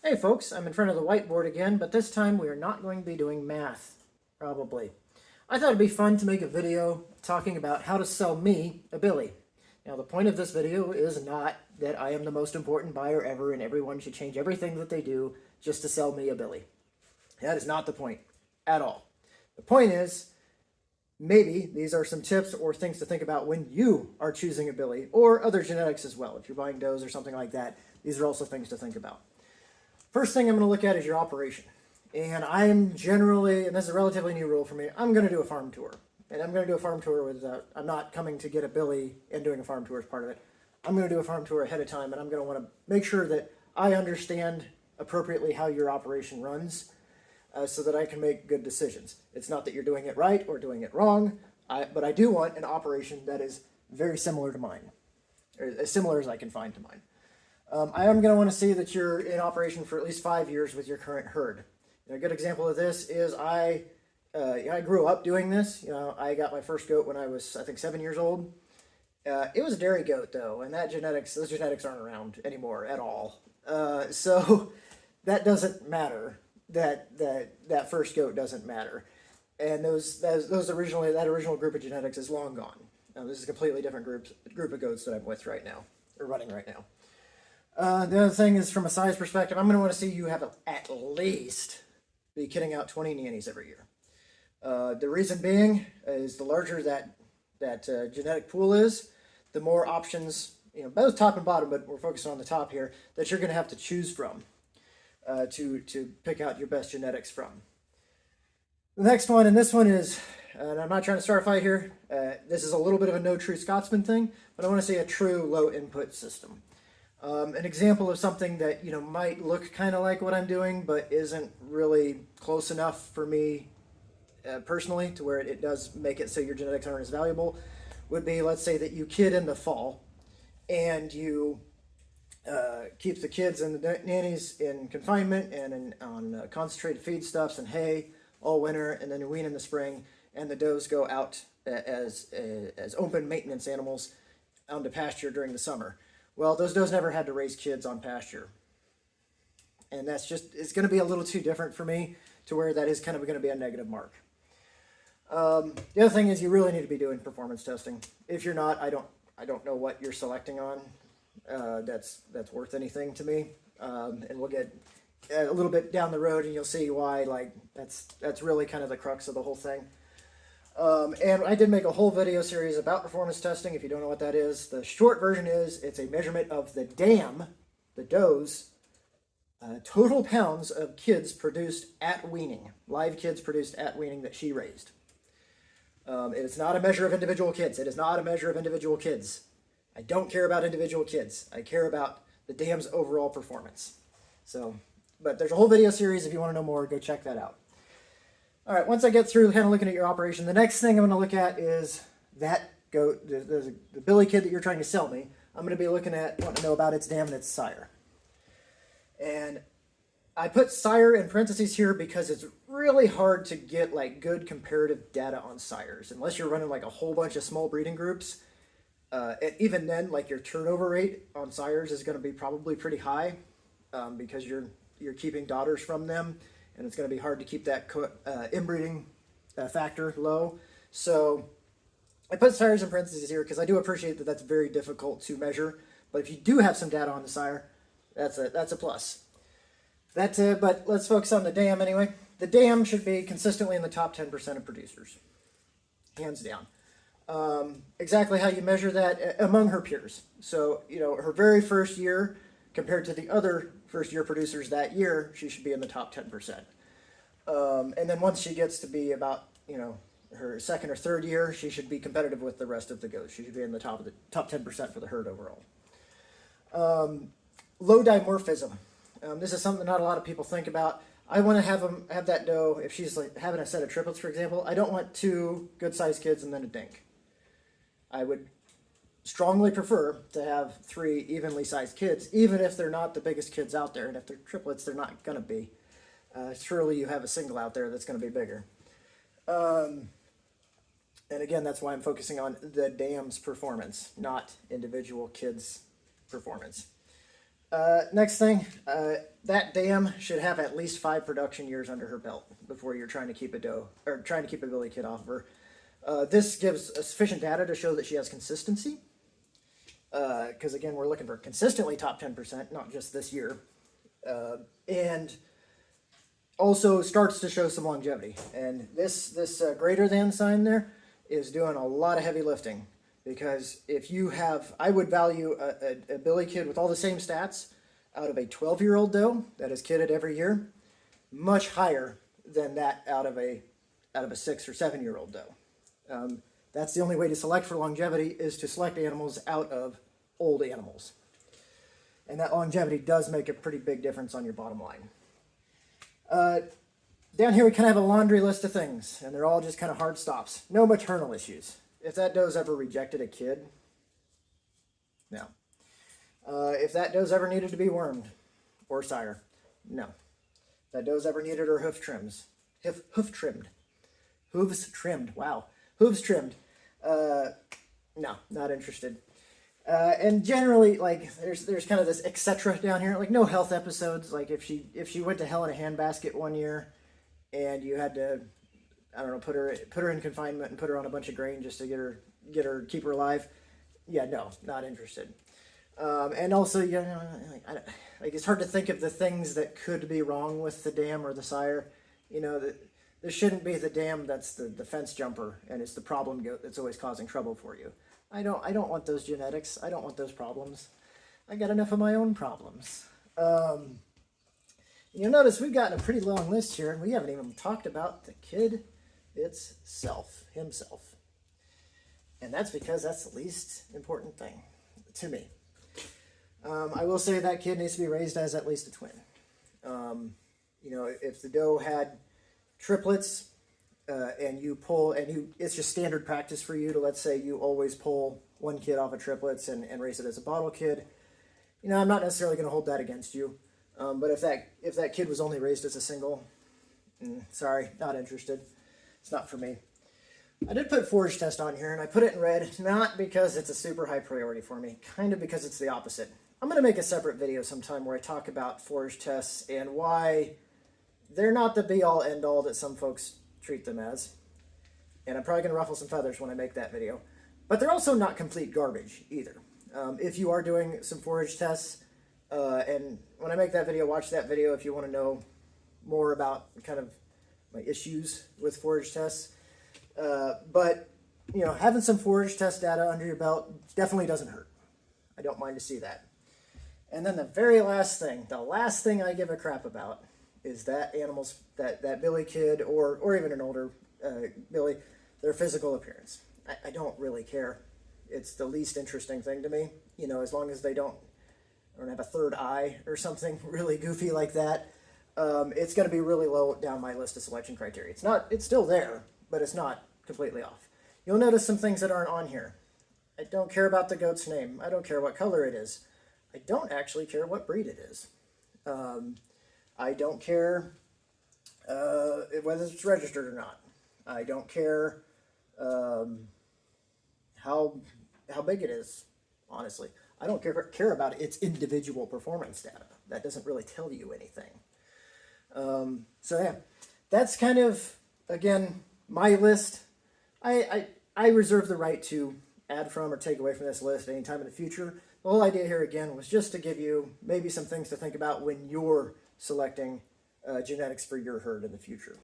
Hey folks, I'm in front of the whiteboard again, but this time we are not going to be doing math, probably. I thought it'd be fun to make a video talking about how to sell me a Billy. Now the point of this video is not that I am the most important buyer ever and everyone should change everything that they do just to sell me a Billy. That is not the point at all. The point is, maybe these are some tips or things to think about when you are choosing a Billy or other genetics as well. If you're buying does or something like that, these are also things to think about. First thing I'm going to look at is your operation. And I'm generally, and this is a relatively new rule for me, I'm going to do a farm tour. And I'm going to do a farm tour with, I'm not coming to get a Billy and doing a farm tour as part of it. I'm going to do a farm tour ahead of time, and I'm going to want to make sure that I understand appropriately how your operation runs so that I can make good decisions. It's not that you're doing it right or doing it wrong, but I do want an operation that is very similar to mine, or as similar as I can find to mine. I am going to want to see that you're in operation for at least 5 years with your current herd. A good example of this is I grew up doing this. I got my first goat when I was, I think, 7 years old. It was a dairy goat though, and those genetics aren't around anymore at all. So that doesn't matter. That first goat doesn't matter, and that original group of genetics is long gone. Now this is a completely different group of goats that I'm with right now, or running right now. The other thing is, from a size perspective, I'm going to want to see you have at least be kitting out 20 nannies every year. The reason being is the larger that genetic pool is, the more options, both top and bottom, but we're focusing on the top here, that you're going to have to choose from to pick out your best genetics from. The next one, and this one is, and I'm not trying to start a fight here, this is a little bit of a no true Scotsman thing, but I want to see a true low input system. An example of something that might look kind of like what I'm doing, but isn't really close enough for me personally to where it does make it so your genetics aren't as valuable, would be, let's say that you kid in the fall, and you keep the kids and the nannies in confinement and on concentrated feedstuffs and hay all winter, and then you wean in the spring, and the does go out as open maintenance animals onto pasture during the summer. Well, those does never had to raise kids on pasture. And it's going to be a little too different for me to where that is kind of going to be a negative mark. The other thing is you really need to be doing performance testing. If you're not, I don't know what you're selecting on. That's worth anything to me. And we'll get a little bit down the road and you'll see why, that's really kind of the crux of the whole thing. And I did make a whole video series about performance testing. If you don't know what that is, the short version is it's a measurement of the dam, the doe's, total pounds of kids produced at weaning, live kids produced at weaning that she raised. It is not a measure of individual kids. It is not a measure of individual kids. I don't care about individual kids. I care about the dam's overall performance. But there's a whole video series. If you want to know more, go check that out. All right, once I get through kind of looking at your operation, the next thing I'm going to look at is that goat, the Billy kid that you're trying to sell me. I'm going to be wanting to know about its dam and its sire. And I put sire in parentheses here because it's really hard to get good comparative data on sires unless you're running a whole bunch of small breeding groups. And even then, your turnover rate on sires is going to be probably pretty high because you're keeping daughters from them. And it's going to be hard to keep that inbreeding factor low. So I put sires in parentheses here because I do appreciate that that's very difficult to measure. But if you do have some data on the sire, that's a plus. But let's focus on the dam anyway. The dam should be consistently in the top 10% of producers, hands down. Exactly how you measure that among her peers. So her very first year compared to the other first-year producers that year, she should be in the top 10%. And then once she gets to be about, her second or third year, she should be competitive with the rest of the goats. She should be in the top 10% for the herd overall. Low dimorphism. This is something not a lot of people think about. I want to have that doe, if she's having a set of triplets, for example, I don't want 2 good-sized kids and then a dink. I would strongly prefer to have 3 evenly sized kids, even if they're not the biggest kids out there. And if they're triplets, they're not going to be. Surely you have a single out there that's going to be bigger. And again, that's why I'm focusing on the dam's performance, not individual kids' performance. Next thing, that dam should have at least 5 production years under her belt before you're trying to keep a doe, or trying to keep a billy kid off of her. This gives sufficient data to show that she has consistency. Because again, we're looking for consistently top 10%, not just this year. And also starts to show some longevity. And this greater than sign there is doing a lot of heavy lifting. Because if you have, I would value a billy kid with all the same stats out of a 12-year-old doe that is kidded every year, much higher than that out of a 6 or 7-year-old doe. That's the only way to select for longevity, is to select animals out of old animals. And that longevity does make a pretty big difference on your bottom line. Down here we kind of have a laundry list of things, and they're all just kind of hard stops. No maternal issues. If that doe's ever rejected a kid, no. If that doe's ever needed to be wormed or sire, no. If that doe's ever needed her hoof trimmed. Hooves trimmed, wow. Hooves trimmed. No, not interested. And generally, like, there's kind of this etc. down here, like no health episodes. Like if she went to hell in a handbasket one year, and you had to, I don't know, put her in confinement and put her on a bunch of grain just to keep her alive. Yeah, no, not interested. And also, you know, like it's hard to think of the things that could be wrong with the dam or the sire. You know, there shouldn't be the dam that's the fence jumper, and it's the problem goat that's always causing trouble for you. I don't want those genetics. I don't want those problems. I got enough of my own problems. You'll notice we've gotten a pretty long list here, and we haven't even talked about the kid himself. And that's because that's the least important thing to me. I will say that kid needs to be raised as at least a twin. You know, if the doe had triplets, and it's just standard practice for you to, let's say you always pull one kid off of triplets and raise it as a bottle kid. You know, I'm not necessarily going to hold that against you. But if that kid was only raised as a single, sorry, not interested. It's not for me. I did put forage test on here, and I put it in red, not because it's a super high priority for me, kind of because it's the opposite. I'm going to make a separate video sometime where I talk about forage tests and why they're not the be-all, end-all that some folks treat them as. And I'm probably going to ruffle some feathers when I make that video. But they're also not complete garbage either. If you are doing some forage tests, and when I make that video, watch that video if you want to know more about kind of my issues with forage tests. But, you know, having some forage test data under your belt definitely doesn't hurt. I don't mind to see that. And then the very last thing, the last thing I give a crap about is that that billy kid or even an older billy, their physical appearance. I don't really care. It's the least interesting thing to me. You know, as long as they don't have a third eye or something really goofy like that, it's going to be really low down my list of selection criteria. It's still there, but it's not completely off. You'll notice some things that aren't on here. I don't care about the goat's name. I don't care what color it is. I don't actually care what breed it is. I don't care whether it's registered or not. I don't care how big it is, honestly. I don't care about its individual performance data. That doesn't really tell you anything. So yeah, that's kind of, again, my list. I reserve the right to add from or take away from this list anytime in the future. The whole idea here, again, was just to give you maybe some things to think about when you're selecting genetics for your herd in the future.